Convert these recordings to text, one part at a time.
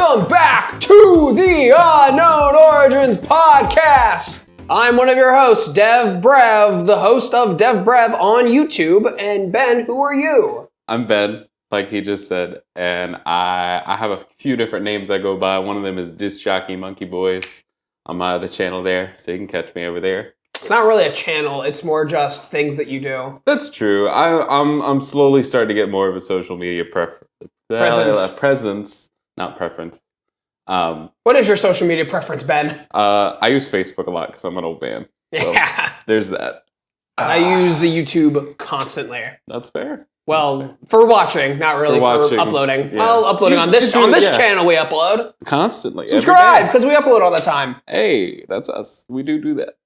Welcome back to the Unknown Origins podcast. I'm one of your hosts, DevBrev, the host of DevBrev on YouTube. And Ben, who are you? I'm Ben, like he just said, and I have a few different names I go by. One of them is Discjockeymonkeyboys on my other channel there, so you can catch me over there. It's not really a channel, it's more just things that you do. That's true. I'm slowly starting to get more of a social media presence, not preference. What is your social media preference, Ben? I use Facebook a lot because I'm an old man. So Yeah. there's that. I use the YouTube constantly. That's fair. Well, for watching, not really for uploading. Yeah. Well, uploading on this channel we upload. Constantly. Subscribe, because we upload all the time. Hey, that's us. We do that.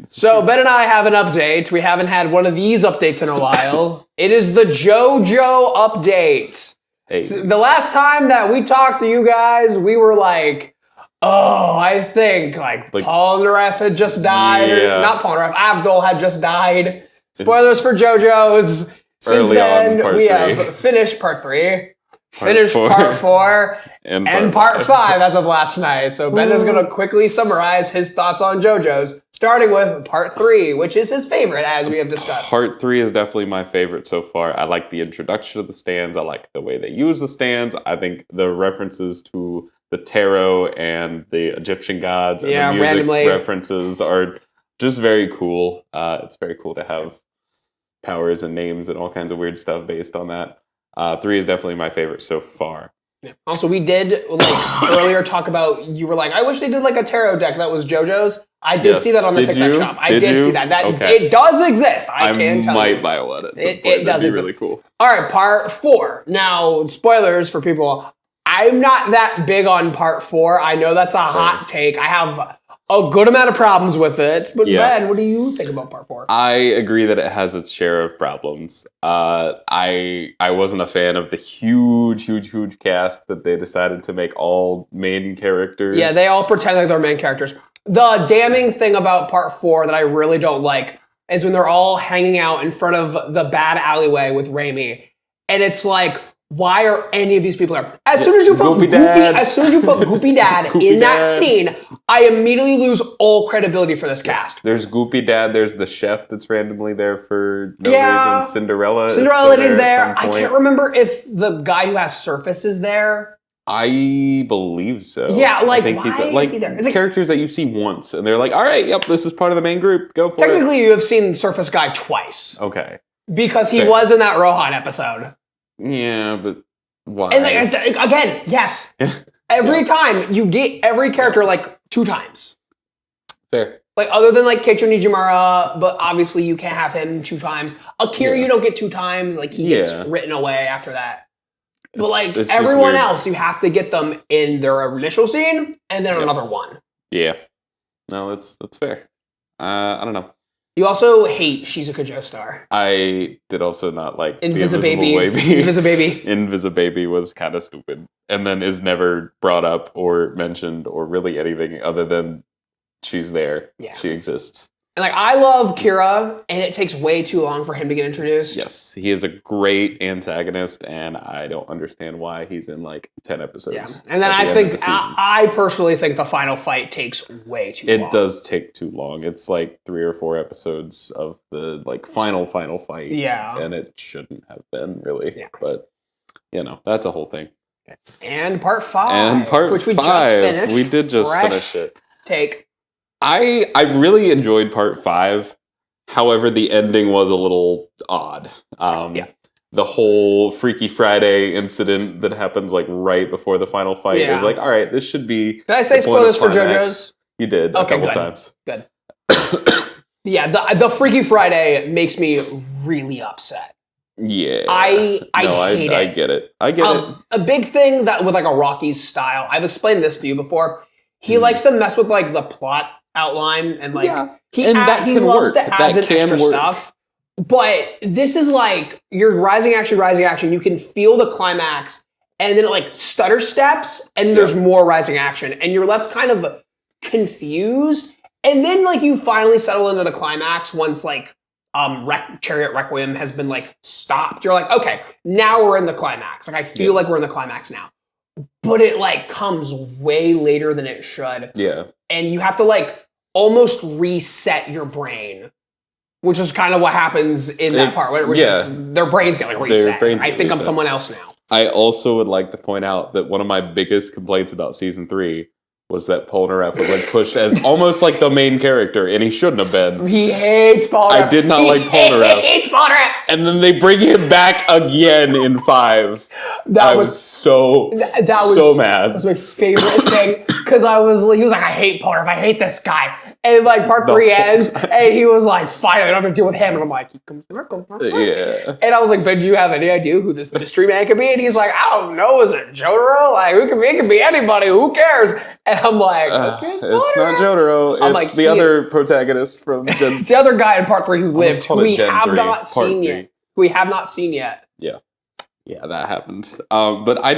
So Ben and I have an update. We haven't had one of these updates in a while. It is the JoJo update. Hey. So the last time that we talked to you guys, we were like, oh, I think like Polnareff had just died. Yeah. Or not Polnareff, Abdul had just died. Spoilers for JoJo's. Since then, we have finished part 3, finished part 4, and part 5 as of last night. So Ben is going to quickly summarize his thoughts on JoJo's, starting with part 3, which is his favorite, as we have discussed. Part 3 is definitely my favorite so far. I like the introduction of the stands. I like the way they use the stands. I think the references to the tarot and the Egyptian gods and the music randomly references are just very cool. It's very cool to have powers and names and all kinds of weird stuff based on that. 3 is definitely my favorite so far. Yeah. Also, we did earlier talk about, you were like, I wish they did like a tarot deck that was JoJo's. I did see that on the TikTok shop. I did see that. It does exist. I can tell you. I might buy one at some point. It does exist. Really cool. All right, part 4. Now, spoilers for people. I'm not that big on part 4. I know that's a hot take. I have a good amount of problems with it. But Ben, what do you think about part 4? I agree that it has its share of problems. I wasn't a fan of the huge cast that they decided to make all main characters. Yeah, they all pretend like they're main characters. The damning thing about part 4 that I really don't like is when they're all hanging out in front of the bad alleyway with Raimi, and it's like, why are any of these people there? As soon as you put Goopy Dad in that scene, I immediately lose all credibility for this cast. There's Goopy Dad. There's the chef that's randomly there for no reason. Cinderella is there. I can't remember if the guy who has Surface is there. I believe so. Yeah, I think why he's is he there? It's characters that you see once, and they're like, all right, yep, this is part of the main group. Go for it. Technically, you have seen Surface Guy twice. Okay. Because he was in that Rohan episode. Yeah, but why? And again, yes. Every time, you get every character 2 times. Fair. Other than Keiichi Nijimura, but obviously you can't have him 2 times. Akira, you don't get 2 times. He gets written away after that. But it's everyone else, you have to get them in their initial scene and then another one. Yeah. No, that's fair. I don't know. You also hate Shizuka Joestar. I did also not like Invisibaby. Invisibaby was kind of stupid. And then is never brought up or mentioned or really anything other than she's there. Yeah. She exists. And I love Kira, and it takes way too long for him to get introduced. Yes, he is a great antagonist, and I don't understand why he's in 10 episodes. Yeah. And then I personally think the final fight takes way too long. It does take too long. It's 3 or 4 episodes of the final fight. Yeah. And it shouldn't have been really. Yeah. But that's a whole thing. Okay. And part 5. Which we just finished. We did just finish it. Take. I really enjoyed part 5. However, the ending was a little odd. The whole Freaky Friday incident that happens right before the final fight is all right, this should be. Did I say spoilers for JoJo's? You did a couple times. Good. Yeah, the Freaky Friday makes me really upset. Yeah. I hate it. I get it. A big thing that with a Rocky's style, I've explained this to you before, he likes to mess with the plot outline and he loves to add in extra stuff. But this is you're rising action. You can feel the climax, and then it stutter steps, and there's more rising action, and you're left kind of confused. And then you finally settle into the climax once Chariot Requiem has been stopped. You're okay, now we're in the climax. I feel like we're in the climax now. but it like comes way later than it should. Yeah. And you have to like almost reset your brain, which is kind of what happens in that part. Where their brains get like reset. I think I'm someone else now. I also would like to point out that one of my biggest complaints about season 3 was that Polnareff was like pushed as almost like the main character, and he shouldn't have been. He hates Polnareff. I did not like Polnareff. He hates Polnareff. And then they bring him back again in 5. I was so mad. That was my favorite thing because he was like, I hate Polnareff. I hate this guy. And like part 3 ends, and he was like, fine, I don't have to deal with him. And I'm like, yeah. And I was like, but do you have any idea who this mystery man could be? And he's like, I don't know. Is it Jotaro? Like, it could be anybody. Who cares? And I'm like, okay, it's not Jotaro. It's like, the other protagonist from Gen. It's the other guy in part 3 who lived, who we have not seen yet. We have not seen yet. Yeah, that happened. But I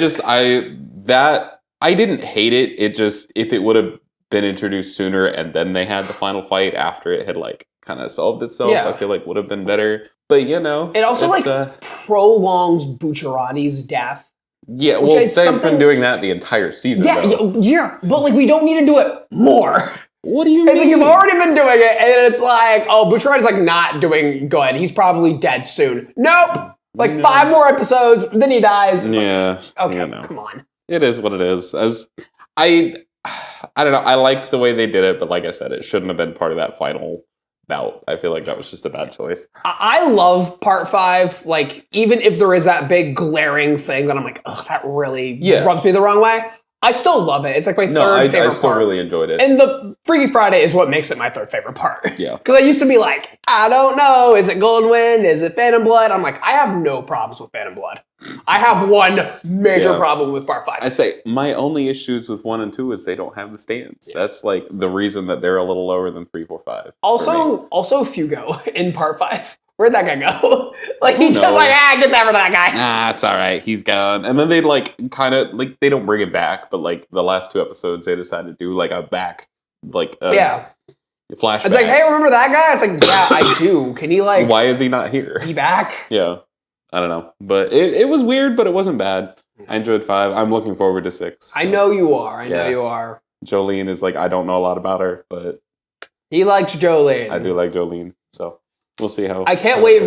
didn't hate it. It just, if it would have been introduced sooner and then they had the final fight after it had like kind of solved itself, I feel like would have been better. But it also like prolongs Bucciarati's death. Yeah, well, they've been doing that the entire season. Yeah, but like we don't need to do it more. What do you mean? It's like you've already been doing it, and it's like, oh, Bucciarati's like not doing good. He's probably dead soon. Nope. Like 5 more episodes, then he dies. It's come on. It is what it is. I don't know. I liked the way they did it, but like I said, it shouldn't have been part of that final bout. I feel like that was just a bad choice. I love part 5. Like, even if there is that big glaring thing that I'm like, oh, that really rubs me the wrong way, I still love it. It's like my third favorite part. I still really enjoyed it. And the Freaky Friday is what makes it my third favorite part. Yeah. Because I used to be like, I don't know. Is it Golden Wind? Is it Phantom Blood? I'm like, I have no problems with Phantom Blood. I have one major problem with part 5. I say, my only issues with 1 and 2 is they don't have the stands. Yeah. That's like the reason that they're a little lower than 3, 4, 5. Also Fugo in part 5. Where'd that guy go? Like, he just like, get that rid of that guy. Nah, it's all right. He's gone. And then they like kind of like, they don't bring him back, but like the last 2 episodes, they decided to do like a back, like flashback. It's like, hey, remember that guy? It's like, yeah, I do. Can he like? Why is he not here? He back? Yeah, I don't know, but it was weird, but it wasn't bad. I enjoyed 5. I'm looking forward to 6. So. I know you are. I know you are. Jolene is like, I don't know a lot about her, but he likes Jolene. I do like Jolene, so. We'll see how. I can't wait.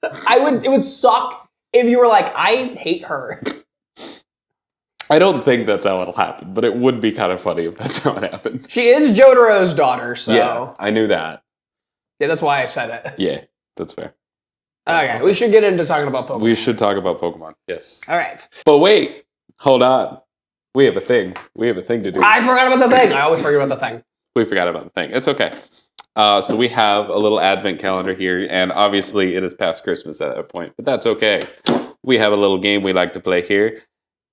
It would suck if you were like, I hate her. I don't think that's how it'll happen, but it would be kind of funny if that's how it happened. She is Jotaro's daughter, so. Yeah, I knew that. Yeah, that's why I said it. Yeah, that's fair. Okay, we should get into talking about Pokemon. We should talk about Pokemon, yes. All right. But wait, hold on. We have a thing. We have a thing to do. I forgot about the thing. I always forget about the thing. We forgot about the thing. It's okay. So we have a little advent calendar here, and obviously it is past Christmas at that point, but that's okay. We have a little game we like to play here.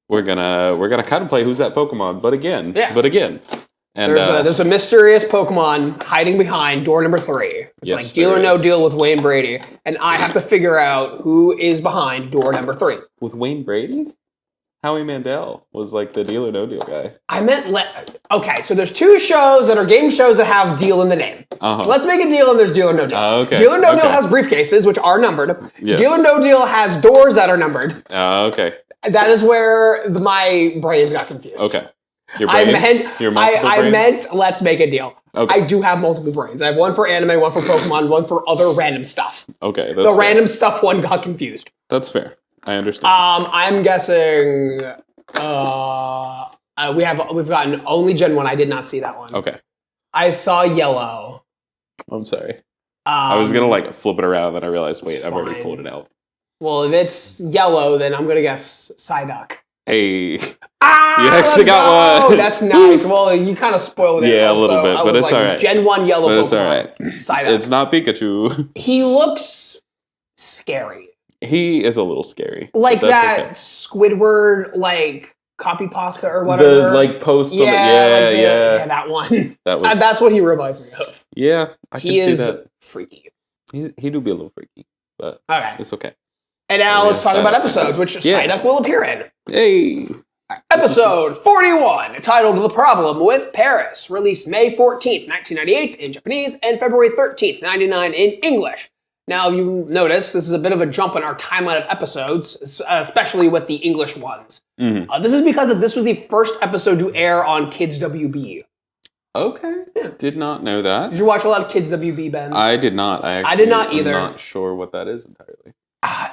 We're gonna kind of play Who's That Pokemon, but again. And there's a mysterious Pokemon hiding behind door number 3. It's like Deal or No Deal with Wayne Brady, and I have to figure out who is behind door number 3. With Wayne Brady? Howie Mandel was like the Deal or No Deal guy. I meant, okay, so there's 2 shows that are game shows that have Deal in the name. So let's make a deal and there's Deal or No Deal. Okay. Deal or No Deal has briefcases, which are numbered. Yes. Deal or No Deal has doors that are numbered. Okay. That is where my brains got confused. Okay. Your brains? I meant let's make a deal. Okay. I do have multiple brains. I have one for anime, one for Pokemon, one for other random stuff. Okay, that's fair. Random stuff one got confused. That's fair. I understand. I'm guessing we've gotten only Gen 1. I did not see that one. Okay. I saw Yellow. I'm sorry. I was gonna flip it around, and I realized, wait, I've already pulled it out. Well, if it's Yellow, then I'm gonna guess Psyduck. Hey, you actually got one. That's nice. Well, you kind of spoiled it. Yeah, a little bit, but it's all right. Gen 1 Yellow Pokemon. It's all right. Psyduck. It's not Pikachu. He looks scary. He is a little scary. Like that Squidward, copy pasta or whatever. The post. Yeah, that one. That's what he reminds me of. Yeah, I can see that. He is freaky. He do be a little freaky, but it's okay. And now let's talk about episodes, which Psyduck will appear in. Hey! Episode 41, titled The Problem with Paris, released May 14th, 1998 in Japanese, and February 13th, 1999 in English. Now, you notice this is a bit of a jump in our timeline of episodes, especially with the English ones. Mm-hmm. This is because this was the first episode to air on Kids WB. Okay. Yeah. Did not know that. Did you watch a lot of Kids WB, Ben? I did not. I did not either. I'm not sure what that is entirely.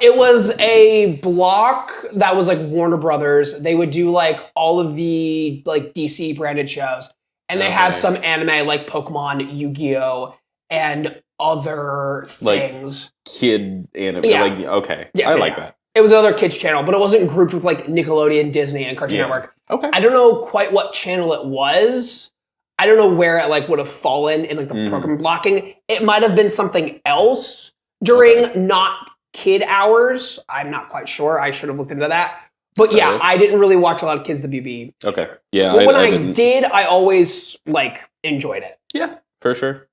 It was a block that was like Warner Brothers. They would do like all of the like DC branded shows. And they had some anime like Pokemon, Yu-Gi-Oh! And other things. Like kid anime. Yeah. Like, okay. Yes, I like that. It was another kids channel, but it wasn't grouped with like Nickelodeon, Disney, and Cartoon Network. Okay. I don't know quite what channel it was. I don't know where it like would have fallen in like the program blocking. It might have been something else during not kid hours. I'm not quite sure. I should have looked into that. But yeah, I didn't really watch a lot of Kids WB. Okay. Yeah. But when I did, I always like enjoyed it. Yeah, for sure.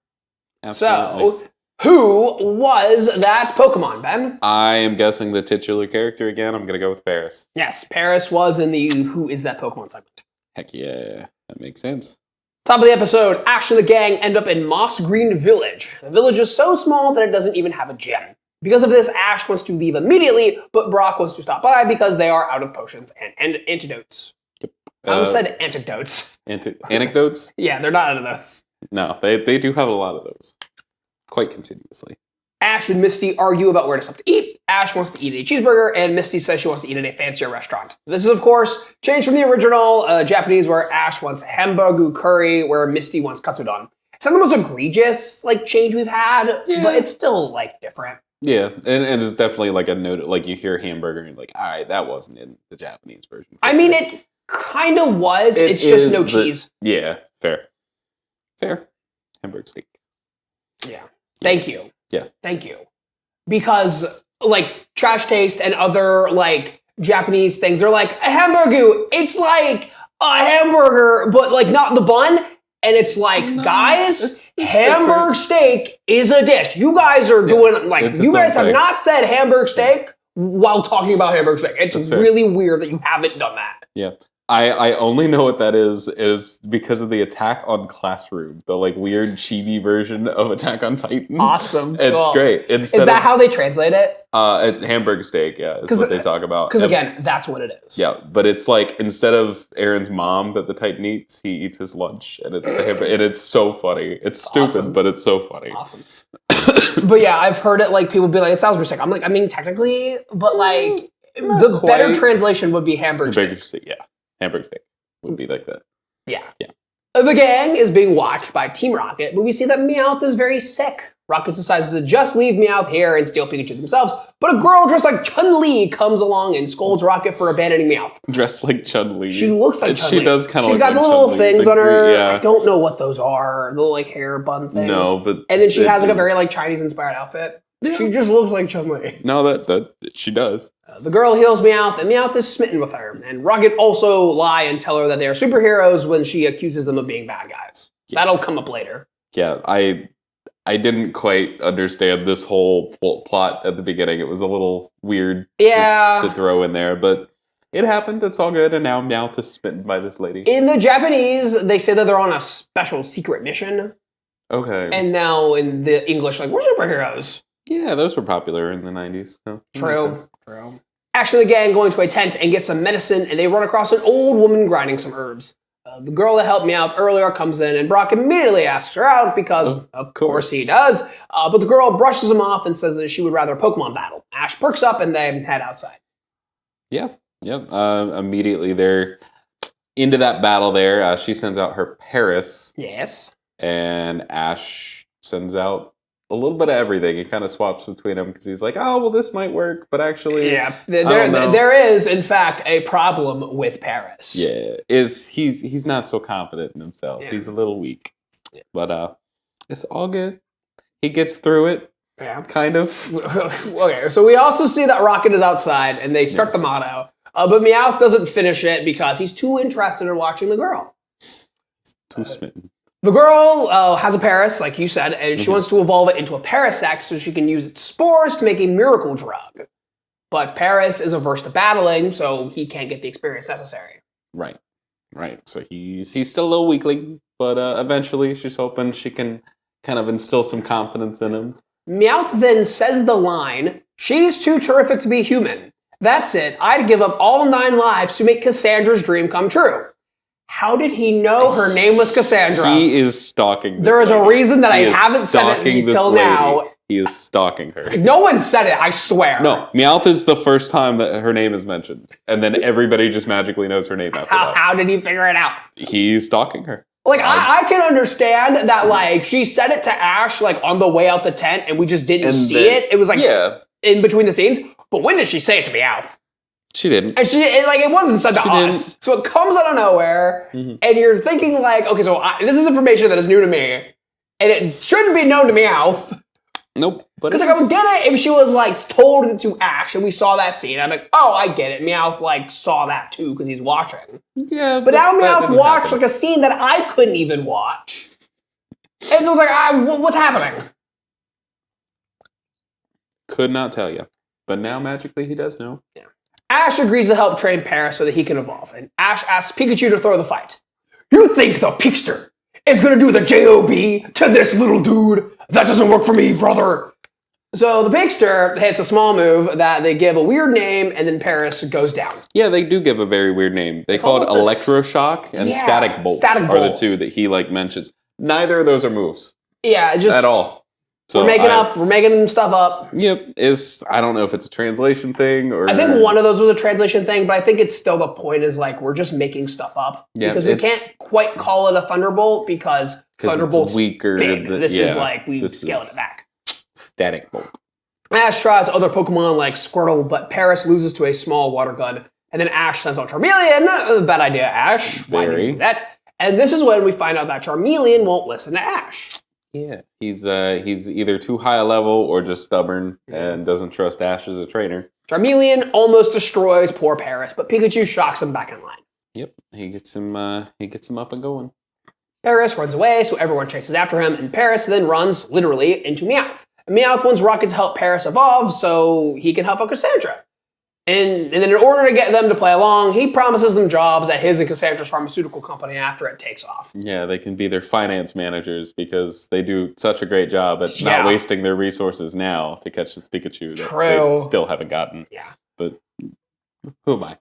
Absolutely. So, who was that Pokemon, Ben? I am guessing the titular character again. I'm going to go with Paris. Yes, Paris was in the Who is that Pokemon segment. Heck yeah. That makes sense. Top of the episode, Ash and the gang end up in Moss Green Village. The village is so small that it doesn't even have a gym. Because of this, Ash wants to leave immediately, but Brock wants to stop by because they are out of potions and antidotes. Yep. I almost said antidotes. Anecdotes? Yeah, they're not out of those. No, they do have a lot of those. Quite continuously. Ash and Misty argue about where to stop to eat. Ash wants to eat a cheeseburger, and Misty says she wants to eat at a fancier restaurant. This is, of course, changed from the original Japanese, where Ash wants hamburger curry, where Misty wants katsudon. It's not the most egregious like change we've had, but it's still like different. Yeah, and it's definitely like a note, like you hear hamburger and you're like, all right, that wasn't in the Japanese version. I mean, it kind of was. It's just no cheese. Yeah, fair. Hamburger steak. Yeah. Thank you. Yeah. Thank you. Because, like, Trash Taste and other, like, Japanese things are like, a hamburger, it's like a hamburger, but, like, not the bun. And it's like, guys, it's hamburger steak is a dish. You guys are doing, like, you guys have not said hamburger steak while talking about hamburger steak. It's really weird that you haven't done that. Yeah. I only know what that is because of the Attack on Classroom, the like weird chibi version of Attack on Titan. Awesome. It's great. Is that how they translate it? It's hamburger steak, yeah, is what they talk about. Because again, that's what it is. Yeah, but it's like instead of Aaron's mom that the Titan eats, he eats his lunch, and it's the hamburger, and it's so funny. It's stupid, but it's so funny. Awesome. But yeah, I've heard it like people be like, it sounds sick. I'm like, I mean, technically, but like the better translation would be hamburger steak. Yeah. Hamburger steak would be like that. Yeah. The gang is being watched by Team Rocket, but we see that Meowth is very sick. Rocket decides to just leave Meowth here and steal Pikachu themselves, but a girl dressed like Chun-Li comes along and scolds Rocket for abandoning Meowth. Dressed like Chun-Li. She looks like Chun-Li. She does kind of look like Chun-Li. She's got the little things on her. Yeah. I don't know what those are. The little like hair bun things. No, but... And then she has like a very like Chinese-inspired outfit. Yeah. She just looks like Chun-Li. No, that she does. The girl heals Meowth, and Meowth is smitten with her. And Rocket also lie and tell her that they are superheroes when she accuses them of being bad guys. Yeah. That'll come up later. Yeah, I didn't quite understand this whole plot at the beginning. It was a little weird to throw in there, but it happened. It's all good, and now Meowth is smitten by this lady. In the Japanese, they say that they're on a special secret mission. Okay. And now in the English, like, we're superheroes. Yeah, those were popular in the 90s. So True. Ash and the gang go into a tent and get some medicine, and they run across an old woman grinding some herbs. The girl that helped me out earlier comes in, and Brock immediately asks her out because, of course he does. But the girl brushes him off and says that she would rather Pokemon battle. Ash perks up, and they head outside. Yeah. Immediately they're into that battle there. She sends out her Paris. Yes. And Ash sends out a little bit of everything. He kind of swaps between them because he's like, oh, well, this might work, but actually... Yeah, there is, in fact, a problem with Paris. Yeah, he's not so confident in himself. Yeah. He's a little weak. Yeah. But it's all good. He gets through it, kind of. Okay, so we also see that Rocket is outside, and they start the motto. But Meowth doesn't finish it because he's too interested in watching the girl. He's too smitten. The girl has a Paris, like you said, and she wants to evolve it into a Parasect so she can use its spores to make a miracle drug. But Paris is averse to battling, so he can't get the experience necessary. Right. So he's still a little weakling, but eventually she's hoping she can kind of instill some confidence in him. Meowth then says the line, "She's too terrific to be human. That's it. I'd give up all 9 lives to make Cassandra's dream come true." How did he know her name was Cassandra? He is stalking this There is lady. a reason that I haven't said it until now. He is stalking her. No one said it, I swear. No, Meowth is the first time that her name is mentioned. And then everybody just magically knows her name after that. How did he figure it out? He's stalking her. Like, I can understand that, like, she said it to Ash, like, on the way out the tent, and we just didn't see it. It was, like, in between the scenes. But when did she say it to Meowth? She didn't. And it wasn't said to us. So it comes out of nowhere, and you're thinking, like, okay, so this is information that is new to me, and it shouldn't be known to Meowth. Nope. Because, like, I would get it if she was, like, told it to Ash, and we saw that scene. I'm like, oh, I get it. Meowth, like, saw that, too, because he's watching. Yeah, but now Meowth watched, like, a scene that I couldn't even watch. And so I was like, what's happening? Could not tell you. But now, magically, he does know. Yeah. Ash agrees to help train Paris so that he can evolve, and Ash asks Pikachu to throw the fight. "You think the Pikster is going to do the J.O.B. to this little dude? That doesn't work for me, brother." So the Pikster hits a small move that they give a weird name, and then Paris goes down. Yeah, they do give a very weird name. They call it Electroshock and Static Bolt are the two that he, like, mentions. Neither of those are moves. Yeah, just... At all. So we're making stuff up. Yep. I don't know if it's a translation thing or... I think one of those was a translation thing, but I think it's still the point is, like, we're just making stuff up. Yeah, because we can't quite call it a Thunderbolt because Thunderbolt's weaker. This is like, we scaled it back. Static Bolt. Ash tries other Pokemon like Squirtle, but Paris loses to a small water gun. And then Ash sends out Charmeleon. Bad idea, Ash. Why did you do that? And this is when we find out that Charmeleon won't listen to Ash. Yeah, he's either too high a level or just stubborn and doesn't trust Ash as a trainer. Charmeleon almost destroys poor Paris, but Pikachu shocks him back in line. Yep, he gets him up and going. Paris runs away, so everyone chases after him, and Paris then runs, literally, into Meowth. And Meowth wants Rocket to help Paris evolve so he can help out Cassandra. And then in order to get them to play along, he promises them jobs at his and Cassandra's pharmaceutical company after it takes off. Yeah, they can be their finance managers because they do such a great job at not wasting their resources now to catch this Pikachu that they still haven't gotten. Yeah. But who am I?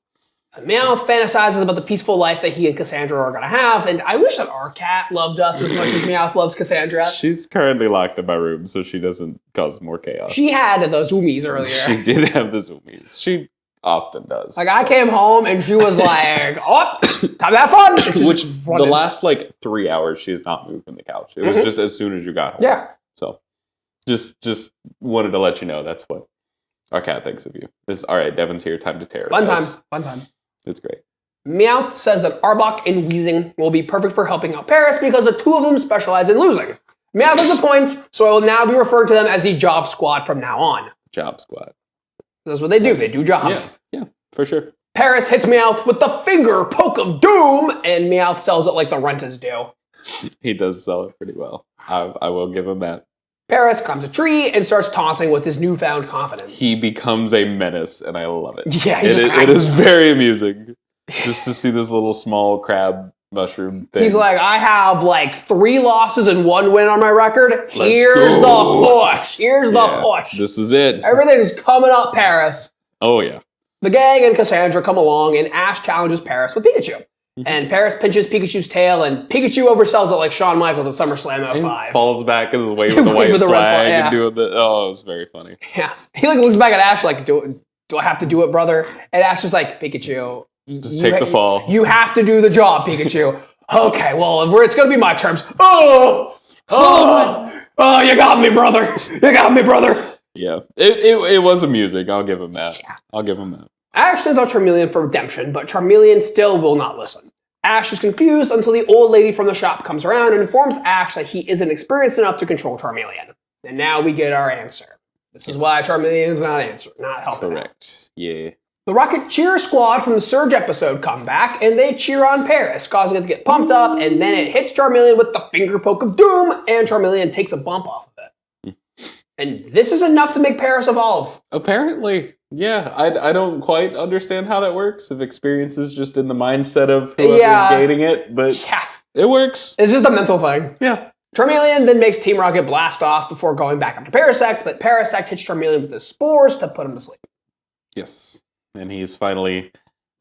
Meowth fantasizes about the peaceful life that he and Cassandra are going to have, and I wish that our cat loved us as much as Meowth loves Cassandra. She's currently locked in my room, so she doesn't cause more chaos. She had those zoomies earlier. She did have the zoomies. She often does. Like, I came home, and she was like, oh, time to have fun! Which, the last, 3 hours, she's not moved from the couch. It was just as soon as you got home. Yeah. So, just wanted to let you know that's what our cat thinks of you. All right, Devon's here, time to terrorize. Fun time. It's great. Meowth says that Arbok and Weezing will be perfect for helping out Paris because the two of them specialize in losing. Meowth has a point, so I will now be referring to them as the Job Squad from now on. Job Squad. That's what they do. They do jobs. Yeah, for sure. Paris hits Meowth with the finger poke of doom, and Meowth sells it like the Rentas do. He does sell it pretty well. I will give him that. Paris climbs a tree and starts taunting with his newfound confidence. He becomes a menace, and I love it. Yeah, it is very amusing just to see this little small crab mushroom thing. He's like, I have 3 losses and 1 win on my record. Here's the push. Here's the push. This is it. Everything's coming up, Paris. Oh, yeah. The gang and Cassandra come along, and Ash challenges Paris with Pikachu. And Paris pinches Pikachu's tail, and Pikachu oversells it like Shawn Michaels at SummerSlam 05. Falls back and is waving the white flag and doing the... Oh, it was very funny. Yeah. He looks back at Ash like, do I have to do it, brother? And Ash is like, Pikachu... Just take the fall. You have to do the job, Pikachu. Okay, well, it's going to be my terms. Oh, you got me, brother. You got me, brother. Yeah, it was amusing. I'll give him that. Yeah. I'll give him that. Ash sends out Charmeleon for redemption, but Charmeleon still will not listen. Ash is confused until the old lady from the shop comes around and informs Ash that he isn't experienced enough to control Charmeleon. And now we get our answer. This is why Charmeleon is not helping. Correct. Yeah. The Rocket Cheer Squad from the Surge episode come back, and they cheer on Paris, causing it to get pumped up, and then it hits Charmeleon with the finger poke of doom, and Charmeleon takes a bump off of it. And this is enough to make Paris evolve. Apparently. Yeah, I don't quite understand how that works, if experience is just in the mindset of whoever's gating it, but it works. It's just a mental thing. Yeah. Charmeleon then makes Team Rocket blast off before going back up to Parasect, but Parasect hits Charmeleon with his spores to put him to sleep. Yes. And he's finally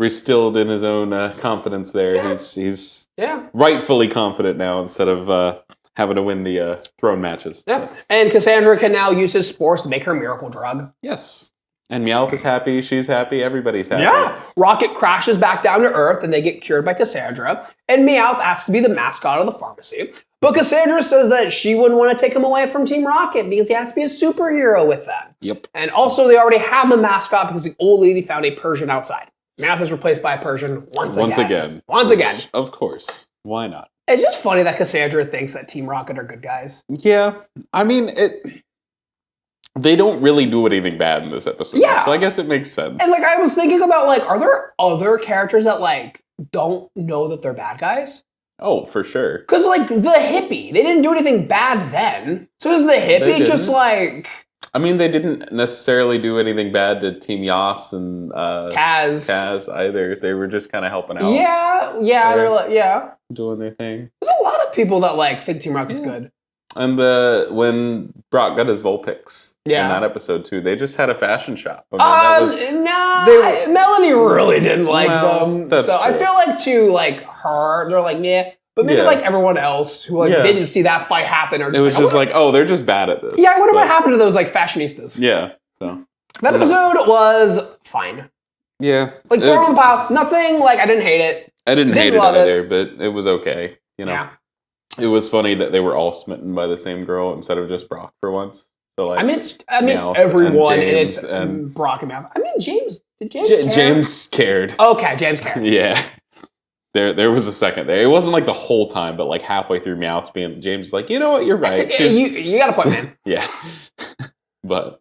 restilled in his own confidence there. Yeah. He's rightfully confident now instead of having to win the throne matches. Yeah. And Cassandra can now use his spores to make her miracle drug. Yes. And Meowth is happy, she's happy, everybody's happy. Yeah. Rocket crashes back down to Earth and they get cured by Cassandra. And Meowth asks to be the mascot of the pharmacy. But Cassandra says that she wouldn't want to take him away from Team Rocket because he has to be a superhero with them. Yep. And also they already have the mascot because the old lady found a Persian outside. Meowth is replaced by a Persian once again. Of course. Why not? It's just funny that Cassandra thinks that Team Rocket are good guys. Yeah. I mean, they don't really do anything bad in this episode. Yeah. So I guess it makes sense. And I was thinking about are there other characters that don't know that they're bad guys? Oh, for sure. Because the hippie, they didn't do anything bad then. So is the hippie just I mean, they didn't necessarily do anything bad to Team Yas and Kaz either. They were just kind of helping out. Yeah, they're doing their thing. There's a lot of people that think Team Rocket's good. And when Brock got his Vulpix in that episode too, they just had a fashion shop. I mean, Melanie really didn't like them. That's so true. I feel her, they're yeah. But maybe everyone else who didn't see that fight happen, or it was just they're just bad at this. Yeah, I wonder what happened to those fashionistas. Yeah. So that episode was fine. Yeah. Throw it on the pile. Nothing I didn't hate it. I didn't hate it either, but it was okay. Yeah. It was funny that they were all smitten by the same girl instead of just Brock for once. So everyone and it's Brock and Meowth. I mean, James. Did James care? James cared. Okay, James cared. Yeah. There was a second there. It wasn't the whole time, but halfway through Meowth being James you know what, you're right. You got a point, man. Yeah. But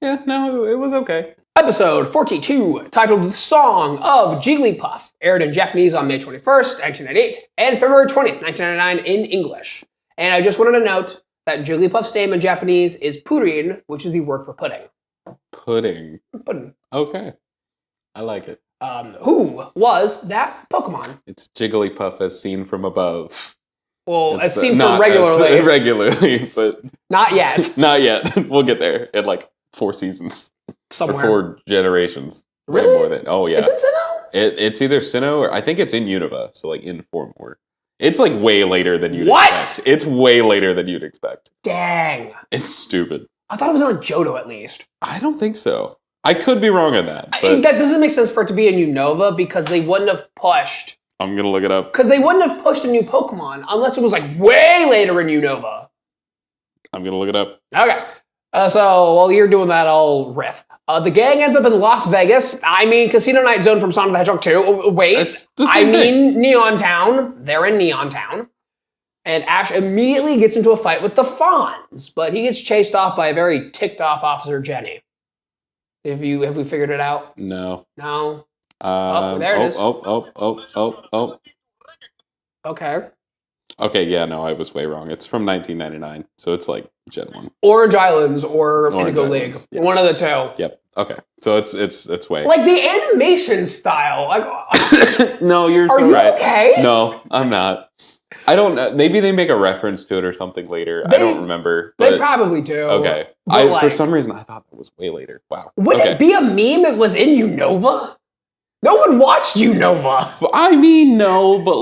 no, it was okay. Episode 42, titled The Song of Jigglypuff, aired in Japanese on May 21st, 1998, and February 20th, 1999 in English. And I just wanted to note that Jigglypuff's name in Japanese is Purin, which is the word for pudding. Pudding. Pudding. Okay. I like it. Who was that Pokemon? It's Jigglypuff as seen from above. Well, as seen from regularly. Regularly, but... Not yet. Not yet. We'll get there in 4 seasons. Somewhere. Or 4 generations. Really? Way more than... Oh, yeah. Is it Sinnoh? It's either Sinnoh or... I think it's in Unova, so in Formor. It's way later than you'd expect. It's way later than you'd expect. Dang. It's stupid. I thought it was in Johto at least. I don't think so. I could be wrong on that. That doesn't make sense for it to be in Unova because they wouldn't have pushed... I'm going to look it up. Because they wouldn't have pushed a new Pokemon unless it was way later in Unova. I'm going to look it up. Okay. So while you're doing that, I'll riff. The gang ends up in Las Vegas. I mean, Casino Night Zone from Sonic the Hedgehog 2. Wait. Neon Town. They're in Neon Town. And Ash immediately gets into a fight with the Fawns, but he gets chased off by a very ticked off Officer Jenny. Have we figured it out? No. No? There it is. Oh. Okay. Okay, yeah, no, I was way wrong. It's from 1999, so it's Gen 1. Orange Islands or Indigo League. Yeah. One of the two. Yep. Okay. So it's way. The animation style. No, you're so right. Okay? No, I'm not. I don't know. Maybe they make a reference to it or something later. I don't remember. But, they probably do. Okay. For some reason, I thought that was way later. Wow. Would it be a meme it was in Unova? No one watched Unova. I mean, no, but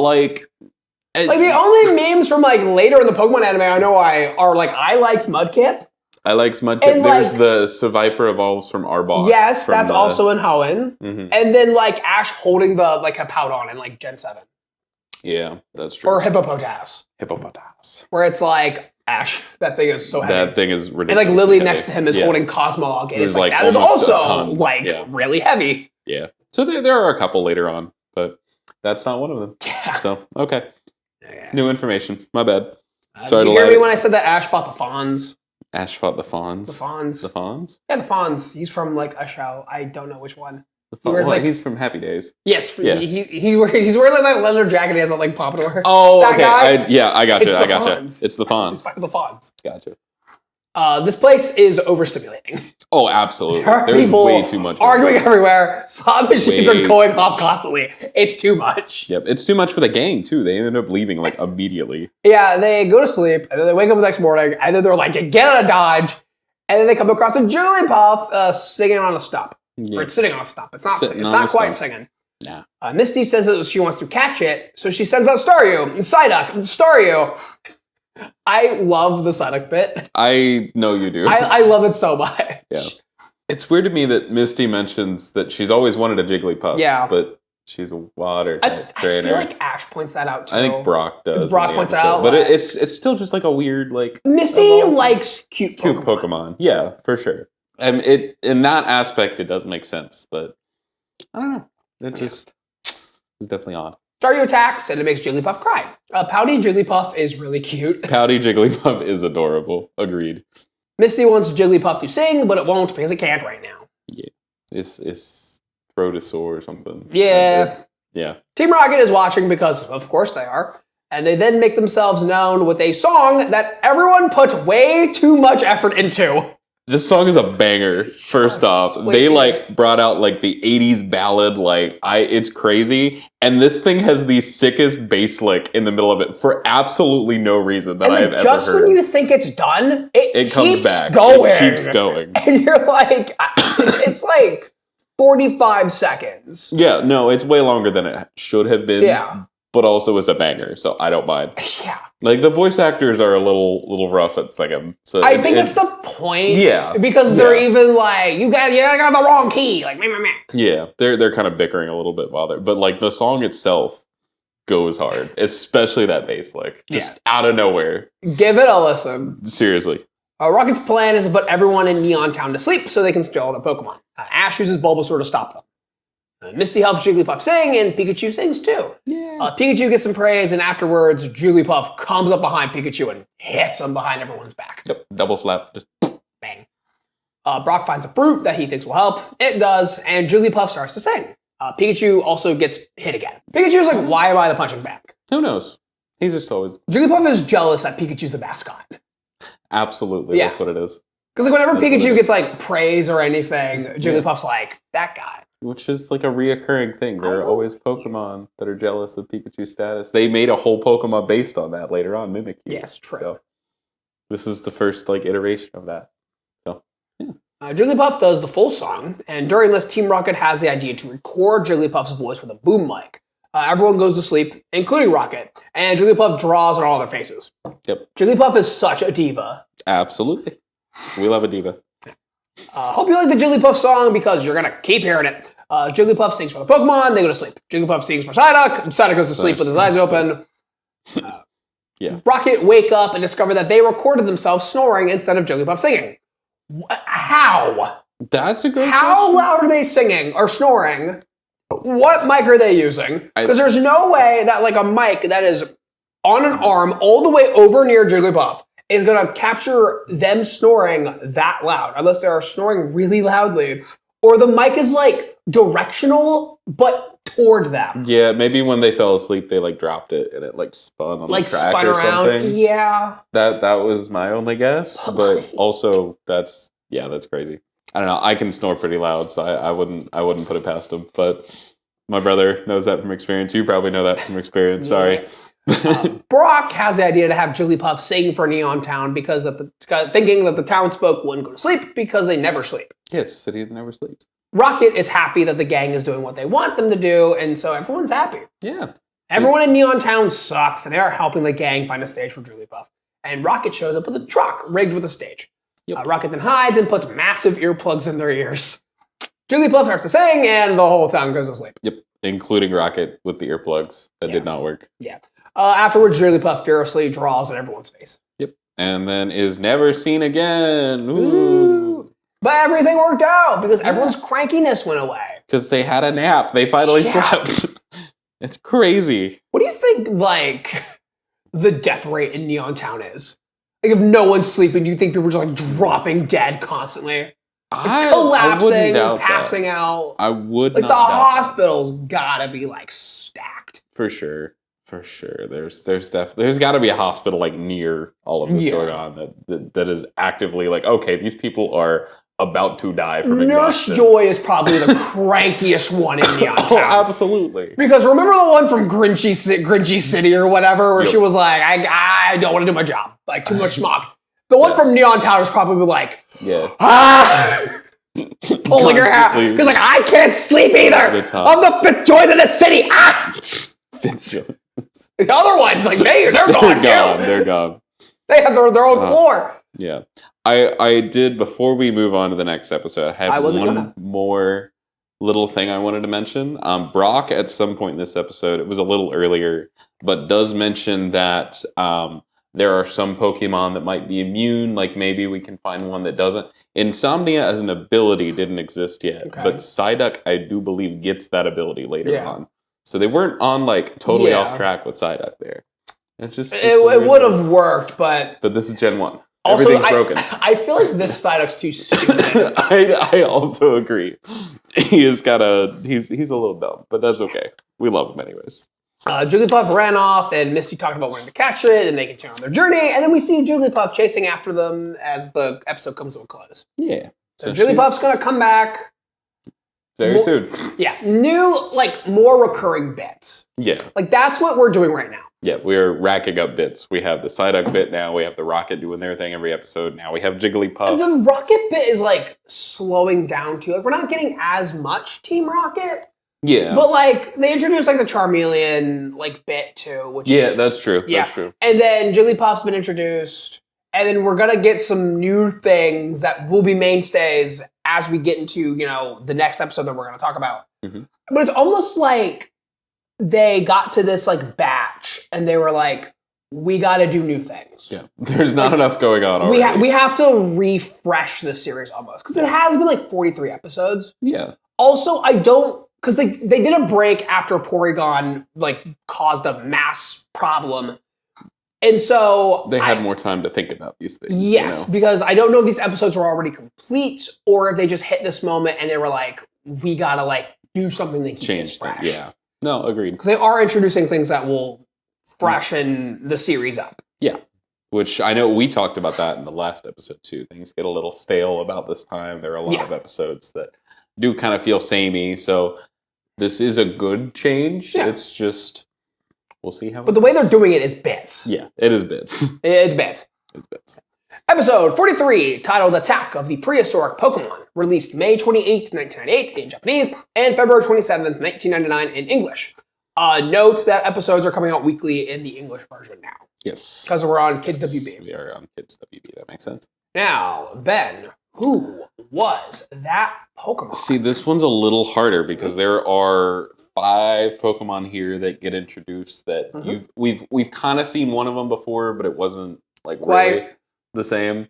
the only memes from later in the Pokemon anime I know are I likes Mudkip. I like Mudkip. There's the Seviper evolves from Arbok. Yes, that's also in Hoenn. Mm-hmm. And then Ash holding the Hippowdon in Gen 7. Yeah, that's true. Or Hippopotas. Where it's Ash, that thing is so heavy. That thing is ridiculous. And Lily next to him is holding Cosmog, and it's that is also really heavy. Yeah. So there are a couple later on, but that's not one of them. Yeah. So okay. Yeah. New information. My bad. Sorry did you hear me when I said that Ash fought the Fawns? Ash fought the Fawns. The Fawns. The Fawns? Yeah, the Fawns. He's from a show. I don't know which one. He's from Happy Days. Yes, yeah. He's wearing that leather jacket. He has a pompadour. Oh, that okay. Guy, I gotcha. It's the Fawns. It's the Fawns. Gotcha. This place is overstimulating. Oh, absolutely. There's way too much arguing everywhere. Slot machines are going off constantly. It's too much. Yep, it's too much for the gang too. They ended up leaving like immediately. Yeah, they go to sleep and then they wake up the next morning and then they're like, get out of Dodge. And then they come across a Jigglypuff singing on a stop. Yeah. Or it's sitting on a stop. It's not singing. It's not quite singing. Nah. Misty says that she wants to catch it, so she sends out Staryu and Psyduck and Staryu. I love the Psyduck bit. I know you do. I love it so much. Yeah. It's weird to me that Misty mentions that she's always wanted a Jigglypuff. Yeah. But she's a water type trainer. I feel like Ash points that out too. I think Brock does. Brock points out. But it's still just like a weird like... Misty likes cute Pokemon. Yeah, for sure. And in that aspect, it does make sense. But I don't know. It just is definitely odd. Staryu attacks, and it makes Jigglypuff cry. Pouty Jigglypuff is really cute. Pouty Jigglypuff is adorable. Agreed. Misty wants Jigglypuff to sing, but it won't because it can't right now. Yeah. It's Throtosaur or something. Yeah. Yeah. Team Rocket is watching because, of course, they are. And they then make themselves known with a song that everyone put way too much effort into. This song is a banger, first off. They, like, brought out, like, the 80s ballad, like, it's crazy. And this thing has the sickest bass lick in the middle of it for absolutely no reason that I have ever heard. Just when you think it's done, it comes back. Going. It keeps going. And you're like, it's like 45 seconds. Yeah, no, it's way longer than it should have been. Yeah. But also it's a banger, so I don't mind. Yeah. Like, the voice actors are a little rough at second. So I think it's the point. Yeah. Because they're even like, you got the wrong key. Like, meh, meh, meh. Yeah, they're kind of bickering a little bit while they're... But, like, the song itself goes hard. Especially that bass lick. Just out of nowhere. Give it a listen. Seriously. Rocket's plan is to put everyone in Neon Town to sleep so they can steal all their Pokemon. Ash uses Bulbasaur to stop them. Misty helps Jigglypuff sing, and Pikachu sings too. Yeah. Pikachu gets some praise, and afterwards, Jigglypuff comes up behind Pikachu and hits him behind everyone's back. Yep, double slap. Just bang. Brock finds a fruit that he thinks will help. It does, and Jigglypuff starts to sing. Pikachu also gets hit again. Pikachu's like, why am I the punching bag? Who knows? He's just always... Jigglypuff is jealous that Pikachu's a mascot. Absolutely, that's what it is. Because like, whenever Pikachu gets like praise or anything, Jigglypuff's like, that guy. Which is like a reoccurring thing. There are always Pokemon that are jealous of Pikachu's status. They made a whole Pokemon based on that later on, Mimikyu. Yes, true. So this is the first like iteration of that. So yeah. Jigglypuff does the full song, and during this, Team Rocket has the idea to record Jigglypuff's voice with a boom mic. Everyone goes to sleep, including Rocket, and Jigglypuff draws on all their faces. Yep. Jigglypuff is such a diva. Absolutely. We love a diva. Hope you like the Jigglypuff song because you're going to keep hearing it. Jigglypuff sings for the Pokemon, they go to sleep. Jigglypuff sings for Psyduck, Psyduck goes to sleep with his eyes open. Rocket wake up and discover that they recorded themselves snoring instead of Jigglypuff singing. How? That's a good How question. loud are they singing or snoring? What mic are they using? Because there's no way that like a mic that is on an arm all the way over near Jigglypuff is going to capture them snoring that loud, unless they are snoring really loudly. Or the mic is like directional, but toward them. Yeah, maybe when they fell asleep, they like dropped it and it like spun on like the track spun or around. something. Yeah. That was my only guess, but also that's crazy. I don't know. I can snore pretty loud, so I wouldn't put it past them. But my brother knows that from experience. You probably know that from experience. Sorry. Brock has the idea to have Jigglypuff sing for Neon Town because thinking that the townsfolk wouldn't go to sleep because they never sleep. Yeah, it's a city that never sleeps. Rocket is happy that the gang is doing what they want them to do, and so everyone's happy. Yeah. Everyone in Neon Town sucks, and they are helping the gang find a stage for Jigglypuff. And Rocket shows up with a truck rigged with a stage. Yep. Rocket then hides and puts massive earplugs in their ears. Jigglypuff starts to sing, and the whole town goes to sleep. Yep, including Rocket with the earplugs. That did not work. Yeah. Afterwards, Jigglypuff furiously draws on everyone's face. Yep. And then is never seen again. Ooh. But everything worked out because everyone's crankiness went away. Because they had a nap. They finally slept. It's crazy. What do you think, like, the death rate in Neon Town is? Like, if no one's sleeping, do you think people are just, like, dropping dead constantly? Collapsing, passing out. I would like, not the doubt hospital's gotta be, like, stacked. For sure. For sure. There's got to be a hospital like near all of this going on that is actively like, okay, these people are about to die from exhaustion. Nurse Joy is probably the crankiest one in Neon Town. Oh, absolutely. Because remember the one from Grinchy City or whatever, where she was like, I don't want to do my job. Like, too much smog. The one from Neon Town is probably like, pulling her hair. Because like, I can't sleep either. I'm the fifth joint of the city. Fifth joint. The other ones, like, they're gone, too. They're gone. They have their own floor. Yeah. I did, before we move on to the next episode, I had one more little thing I wanted to mention. Brock, at some point in this episode, it was a little earlier, but does mention that there are some Pokemon that might be immune, like maybe we can find one that doesn't. Insomnia as an ability didn't exist yet, but Psyduck, I do believe, gets that ability later on. So they weren't on, like, totally off track with Psyduck there. It's just it would have worked, but this is Gen 1. Also, Everything's broken. I feel like this Psyduck's too stupid. I also agree. He's a little dumb, but that's okay. We love him anyways. Jigglypuff ran off, and Misty talked about wanting to catch it, and they continue on their journey, and then we see Jigglypuff chasing after them as the episode comes to a close. Yeah. So Jigglypuff's going to come back. Very soon. Yeah. New, like, more recurring bits. Yeah. Like, that's what we're doing right now. Yeah, we're racking up bits. We have the Psyduck bit now. We have the Rocket doing their thing every episode. Now we have Jigglypuff. The Rocket bit is, like, slowing down, too. Like, we're not getting as much Team Rocket. Yeah. But, like, they introduced, like, the Charmeleon, like, bit, too. Which that's true. Yeah. That's true. And then Jigglypuff's been introduced. And then we're going to get some new things that will be mainstays as we get into, the next episode that we're going to talk about. Mm-hmm. But it's almost like they got to this, like, batch, and they were like, we got to do new things. Yeah. There's not enough going on already. We have to refresh this series almost. Because it has been, like, 43 episodes. Yeah. Also, because they did a break after Porygon, like, caused a mass problem. And so they had more time to think about these things. Yes, because I don't know if these episodes were already complete or if they just hit this moment and they were like, we gotta like do something to keep this fresh. Yeah. No, agreed. Because they are introducing things that will freshen the series up. Yeah. Which I know we talked about that in the last episode too. Things get a little stale about this time. There are a lot of episodes that do kind of feel samey. So this is a good change. Yeah. It's just... We'll see how. But the way they're doing it is bits. Yeah, it is bits. It's bits. It's bits. Episode 43, titled Attack of the Prehistoric Pokemon, released May 28th, 1998 in Japanese, and February 27th, 1999 in English. Note that episodes are coming out weekly in the English version now. Yes. Because we're on Kids WB. We are on Kids WB, that makes sense. Now, Ben, who was that Pokemon? See, this one's a little harder because there are 5 Pokemon here that get introduced that we've kind of seen one of them before, but it wasn't like really the same.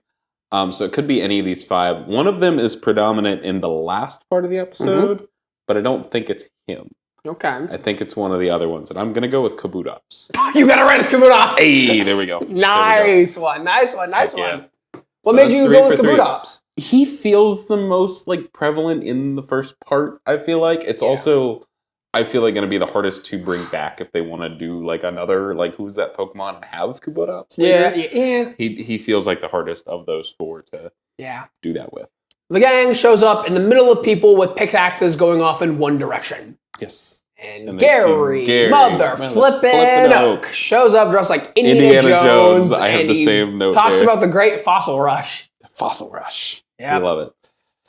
So it could be any of these 5. One of them is predominant in the last part of the episode, but I don't think it's him. Okay. I think it's one of the other ones, and I'm gonna go with Kabutops. You got it right, it's Kabutops! Hey, there we go. Nice one. What made you go with Kabutops? He feels the most like prevalent in the first part, I feel like. It's also... I feel like going to be the hardest to bring back if they want to do like another, like who's that Pokemon and have Kabutops later. Yeah. He feels like the hardest of those 4 to do that with. The gang shows up in the middle of people with pickaxes going off in one direction. Yes. And Gary Mother Flippin' Oak shows up dressed like Indiana Jones. I have the same note talks about the great Fossil Rush. The Fossil Rush. Yeah. We love it.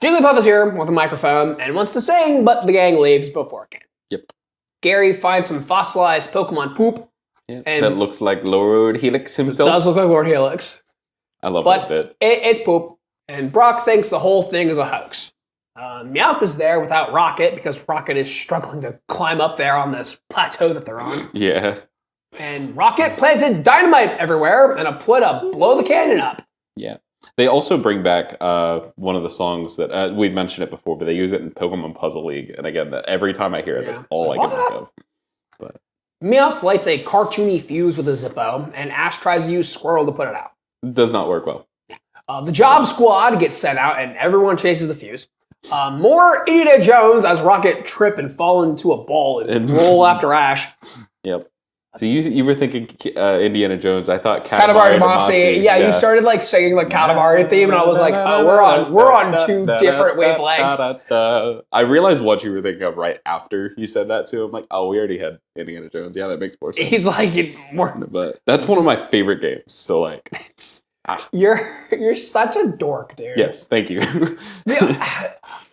Jigglypuff is here with a microphone and wants to sing, but the gang leaves before it can. Yep. Gary finds some fossilized Pokemon poop. Yeah, and that looks like Lord Helix himself. It does look like Lord Helix. I love that bit. It's poop. And Brock thinks the whole thing is a hoax. Meowth is there without Rocket because Rocket is struggling to climb up there on this plateau that they're on. Yeah. And Rocket planted dynamite everywhere and a ploy to blow the canyon up. Yeah. They also bring back one of the songs that we've mentioned it before, but they use it in Pokemon Puzzle League. And again, that every time I hear it, that's all I can think of. But Meowth lights a cartoony fuse with a Zippo, and Ash tries to use Squirrel to put it out. Does not work well. The Job Squad gets sent out, and everyone chases the fuse. More Indiana Jones as Rocket trip and fall into a ball and roll after Ash. Yep. So you were thinking Indiana Jones. I thought Katamari Damacy. Yeah, you started like singing the Katamari theme, and I was like, oh, we're on two different wavelengths. I realized what you were thinking of right after you said that too. I'm like, oh, we already had Indiana Jones. Yeah, that makes more sense. He's like, but that's one of my favorite games. So like, you're such a dork, dude. Yes, thank you.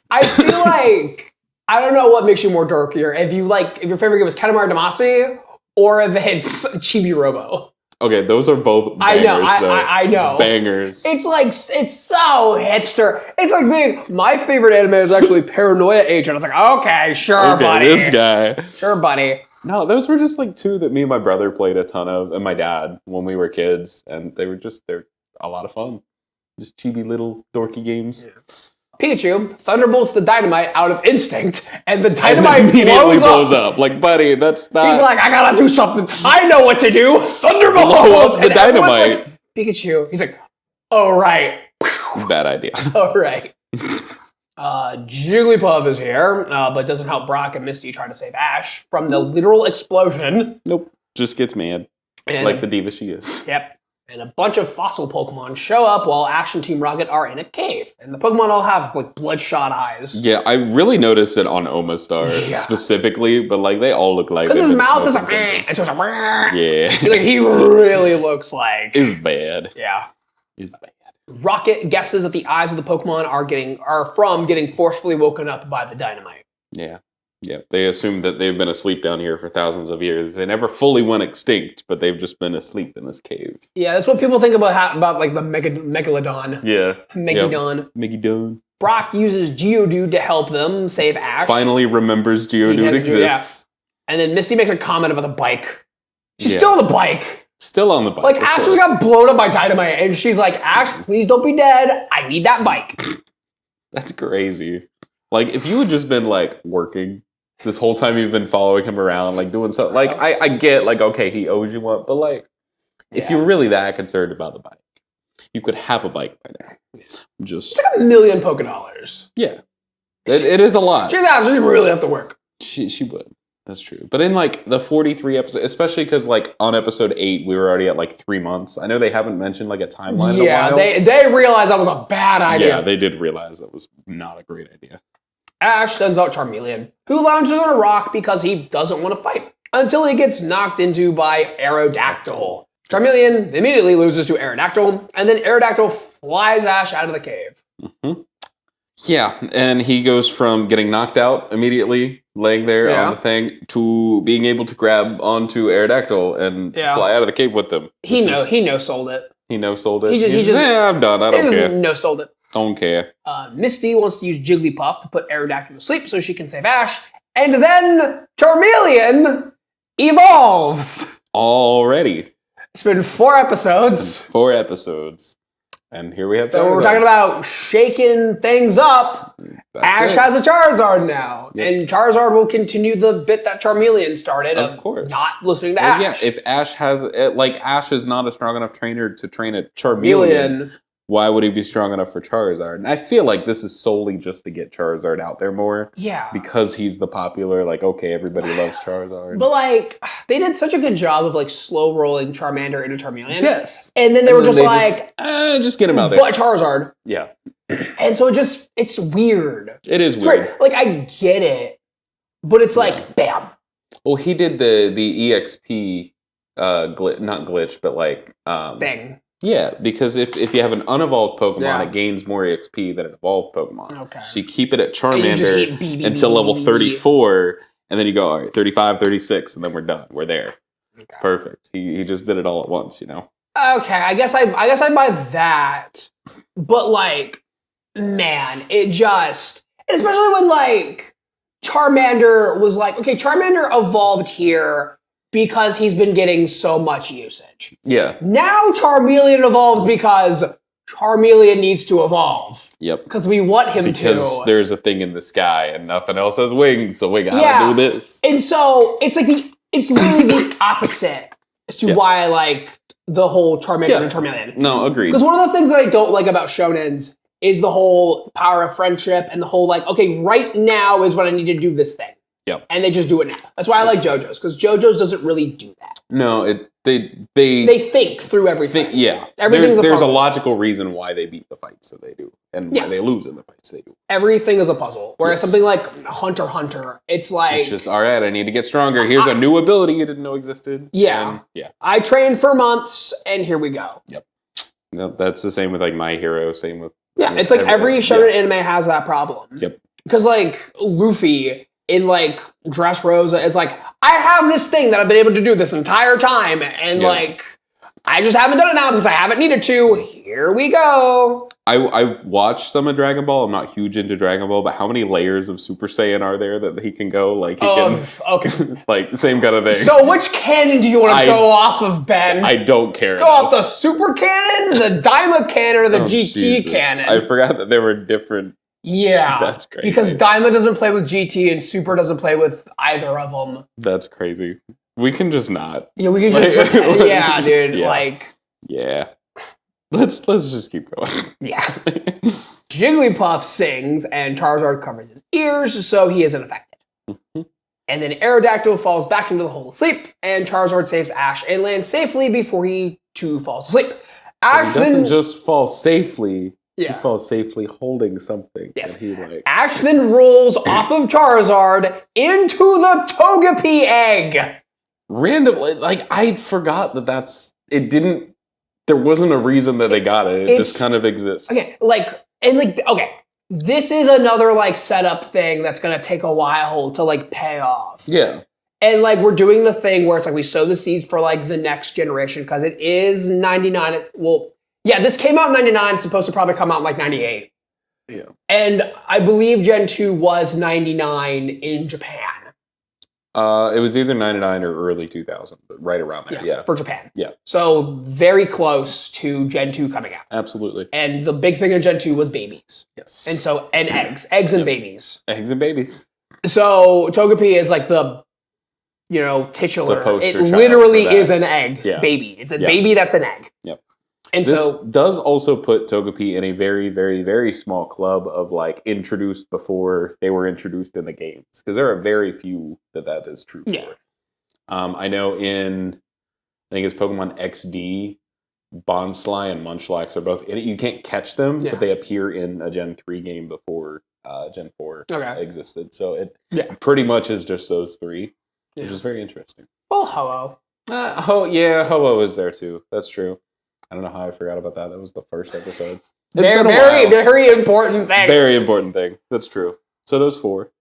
I feel like I don't know what makes you more dorkier. If your favorite game is Katamari Damacy, or if it's Chibi Robo. Okay, those are both bangers. I know. Bangers. It's like, it's so hipster. It's like being, my favorite anime is actually Paranoia Agent. I was like, okay, sure, buddy. This guy. Sure, buddy. No, those were just like two that me and my brother played a ton of, and my dad when we were kids, and they're a lot of fun. Just chibi little dorky games. Yeah. Pikachu thunderbolts the dynamite out of instinct, and the dynamite immediately blows up. Like, buddy, that's not... He's like, I gotta do something. I know what to do. Thunderbolt! Blow up the dynamite. Like, Pikachu. He's like, oh, right. Bad idea. All right. Jigglypuff is here, but doesn't help Brock and Misty try to save Ash from the literal explosion. Nope. Just gets mad. Like the diva she is. Yep. And a bunch of fossil Pokemon show up while Ash and Team Rocket are in a cave. And the Pokemon all have like bloodshot eyes. Yeah, I really noticed it on Omastar specifically, but like they all look like... Because his mouth is like... And so it's like... Yeah. Like, he really looks like... It's bad. Yeah. It's bad. Rocket guesses that the eyes of the Pokemon are from getting forcefully woken up by the dynamite. Yeah. Yeah, they assume that they've been asleep down here for thousands of years. They never fully went extinct, but they've just been asleep in this cave. Yeah, that's what people think about like the Megalodon. Yeah. Megalodon. Yep. Megalodon. Brock uses Geodude to help them save Ash. Finally remembers Geodude exists. Yeah. And then Misty makes a comment about the bike. She's still on the bike. Still on the bike. Like, Ash just got blown up by dynamite, and she's like, Ash, please don't be dead. I need that bike. That's crazy. Like, if you had just been, like, working this whole time you've been following him around, like, doing something. Like, I get, like, okay, he owes you one, but, like, if you're really that concerned about the bike, you could have a bike by now. It's like $1 million Poké. Yeah. It is a lot. She's really have to work. She would. That's true. But in, like, the 43 episodes, especially because, like, on episode 8, we were already at, like, 3 months. I know they haven't mentioned, like, a timeline in a while. They realized that was a bad idea. Yeah, they did realize that was not a great idea. Ash sends out Charmeleon, who lounges on a rock because he doesn't want to fight, until he gets knocked into by Aerodactyl. Charmeleon immediately loses to Aerodactyl, and then Aerodactyl flies Ash out of the cave. Mm-hmm. Yeah, and he goes from getting knocked out immediately, laying there on the thing, to being able to grab onto Aerodactyl and fly out of the cave with them. He no-sold it. He no-sold it? He just I'm done, I don't care. He no-sold it. Don't care. Misty wants to use Jigglypuff to put Aerodactyl to sleep so she can save Ash, and then Charmeleon evolves! Already. It's been 4 episodes. 4 episodes. And here we have So we're talking about shaking things up. Ash has a Charizard now. Yep. And Charizard will continue the bit that Charmeleon started of course. Not listening to Ash. Yeah, if Ash has, Ash is not a strong enough trainer to train a Charmeleon, why would he be strong enough for Charizard? And I feel like this is solely just to get Charizard out there more. Yeah. Because he's the popular, like, okay, everybody loves Charizard. But, like, they did such a good job of, like, slow rolling Charmander into Charmeleon. Yes. And then they were just like, just get him out there. But Charizard. Yeah. And so it's weird. It is weird. Right. Like, I get it. But it's like, bam. Well, he did the EXP not glitch, but, like... thing. Yeah, because if you have an unevolved Pokemon, it gains more EXP than an evolved Pokemon. Okay. So you keep it at Charmander until level 34, and then you go, all right, 35, 36, and then we're done. We're there. Okay. Perfect. He just did it all at once, you know? Okay, I guess I buy that. But, like, man, it just... Especially when, like, Charmander was like, okay, Charmander evolved here because he's been getting so much usage. Yeah. Now Charmeleon evolves because Charmeleon needs to evolve. Yep. Because we want him to. Because there's a thing in the sky and nothing else has wings, so we gotta do this. And so it's like it's really the opposite as to why I like the whole Charmander and Charmeleon. No, agreed. Because one of the things that I don't like about shonens is the whole power of friendship and the whole like, okay, right now is when I need to do this thing. Yep. And they just do it now. That's why I like JoJo's, because JoJo's doesn't really do that. No, they think through everything. Everything's there's a logical reason why they beat the fights that they do, and why they lose in the fights they do. Everything is a puzzle. Whereas something like Hunter x Hunter, it's like... It's just, all right, I need to get stronger. Here's a new ability you didn't know existed. Yeah. I trained for months, and here we go. Yep. That's the same with like My Hero, same with... Yeah, it's like every shonen anime has that problem. Yep. Because like Luffy in like Dressrosa is like, I have this thing that I've been able to do this entire time, and like I just haven't done it now because I haven't needed to. Here we go. I've watched some of Dragon Ball. I'm not huge into Dragon Ball, but how many layers of Super Saiyan are there that he can go? Like he can, like same kind of thing. So which canon do you want to go off of, Ben? I don't care. Go off the Super canon, the Daima canon, or the GT canon? I forgot that there were different. Yeah, that's crazy. Because Daima doesn't play with GT and Super doesn't play with either of them. That's crazy. We can just not. Yeah, we can just. Yeah, dude. Yeah. Like. Yeah. Let's just keep going. Yeah. Jigglypuff sings and Charizard covers his ears, so he isn't affected. And then Aerodactyl falls back into the hole of sleep, and Charizard saves Ash and lands safely before he too falls asleep. Ash doesn't just fall safely. Yeah. He falls safely holding something. Yes. And Ash then rolls off of Charizard into the Togepi egg. Randomly, like I forgot it didn't. There wasn't a reason that they got it. It just kind of exists. Okay, this is another like setup thing that's gonna take a while to like pay off. Yeah. And like we're doing the thing where it's like we sow the seeds for like the next generation because it is 99. Well, yeah, this came out in 99. It's supposed to probably come out in like 98. Yeah. And I believe Gen 2 was 99 in Japan. It was either 99 or early 2000, but right around there. Yeah. For Japan. Yeah. So very close to Gen 2 coming out. Absolutely. And the big thing in Gen 2 was babies. Yes. And eggs. Eggs and babies. Eggs and babies. So Togepi is like the titular. The poster it child literally is an egg baby. It's a baby that's an egg. Yep. And this does also put Togepi in a very, very, very small club of like introduced before they were introduced in the games, because there are very few that is true for. I know I think it's Pokemon XD, Bonsly and Munchlax are both in it. You can't catch them, but they appear in a Gen 3 game before Gen 4 existed. So it pretty much is just those three, which is very interesting. Oh, Ho-Oh. Ho-Oh is there too. That's true. I don't know how I forgot about that. That was the first episode. Very important thing. Very important thing. That's true. So those four,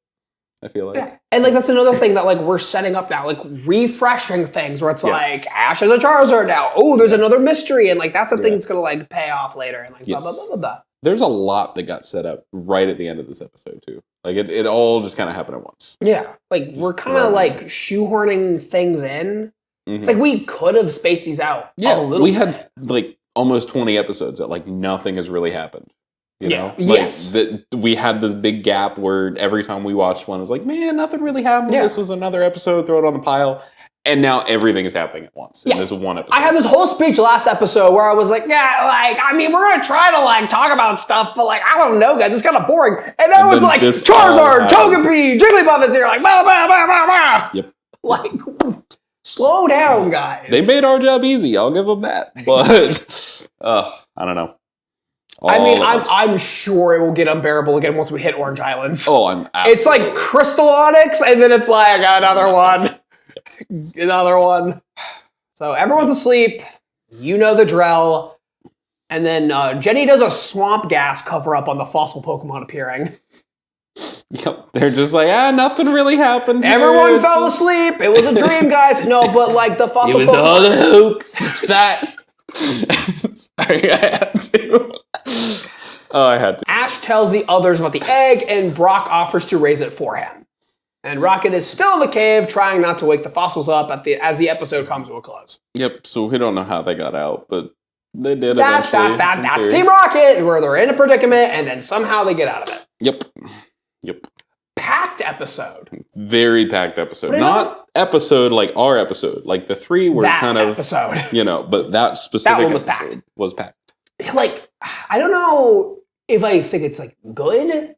I feel like. Yeah. And like that's another thing that like we're setting up now, like refreshing things where it's like Ash has a Charizard now. Oh, there's another mystery, and like that's a thing that's gonna like pay off later, and like blah blah blah blah blah. There's a lot that got set up right at the end of this episode too. Like it all just kind of happened at once. Yeah, like we're kind of like shoehorning things in. It's like we could have spaced these out. Yeah, a little we bit. had like almost 20 episodes that like nothing has really happened. You know? Yes. We had this big gap where every time we watched one, it was like, man, nothing really happened. Yeah. This was another episode. Throw it on the pile. And now everything is happening at once. And there's one episode. I had this whole speech last episode where I was like, we're gonna try to like talk about stuff, but like I don't know, guys, it's kind of boring. And I was like, Charizard, Togepi, Jigglypuff is here, like blah blah blah blah blah. Yep. Like. Slow down, guys. They made our job easy. I'll give them that. But I don't know. I'm sure it will get unbearable again once we hit Orange Islands. Oh, it's like Crystallonics, and then it's like another one, another one. So everyone's asleep. You know the drill. And then Jenny does a swamp gas cover up on the fossil Pokemon appearing. Yep, they're just like, nothing really happened. Everyone fell asleep. It was a dream, guys. No, but like the fossil. It was Pokemon. all a hoax. It's that. Sorry, I had to. Oh, I had to. Ash tells the others about the egg, and Brock offers to raise it for him. And Rocket is still in the cave, trying not to wake the fossils up as the episode comes to a close. Yep. So we don't know how they got out, but they did eventually. Team Rocket, where they're in a predicament, and then somehow they get out of it. Yep. Packed episode. Very packed episode. Not episode like our episode. Like the three were kind of episode. But that specific that one was packed. Like, I don't know if I think it's like good.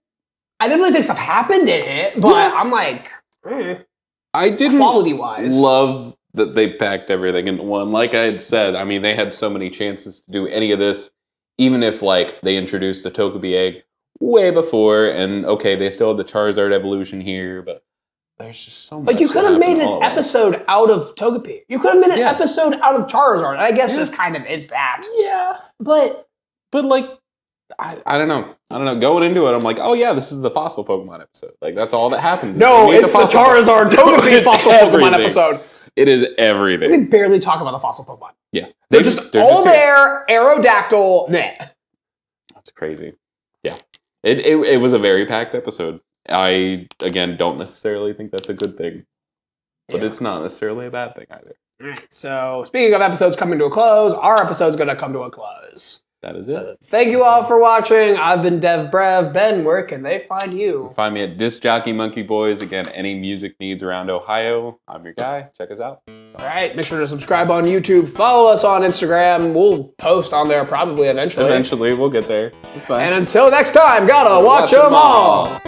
I definitely think stuff happened in it, but I'm like, I didn't quality-wise love that they packed everything into one. Like I had said, I mean, they had so many chances to do any of this, even if like they introduced the Togepi egg way before, and okay, they still had the Charizard evolution here, but there's just so much. Like, you could have made an episode out of Togepi. You could have made an episode out of Charizard. And I guess this kind of is that. Yeah. But like, I don't know. Going into it, I'm like, oh yeah, this is the fossil Pokemon episode. Like, that's all that happens. No, it's the Charizard Togepi fossil Pokemon episode. It is everything. We barely talk about the fossil Pokemon. Yeah. They're just all there, Aerodactyl, meh. That's crazy. Yeah. It was a very packed episode. I, again, don't necessarily think that's a good thing. But it's not necessarily a bad thing either. All right, so speaking of episodes coming to a close, our episode's going to come to a close. That is it. So thank you all for watching. I've been DevBrev. Ben, where can they find you? Find me at Discjockeymonkeyboys. Again, any music needs around Ohio, I'm your guy. Check us out. All right, make sure to subscribe on YouTube. Follow us on Instagram. We'll post on there probably eventually. Eventually, we'll get there. It's fine. And until next time, gotta watch them all.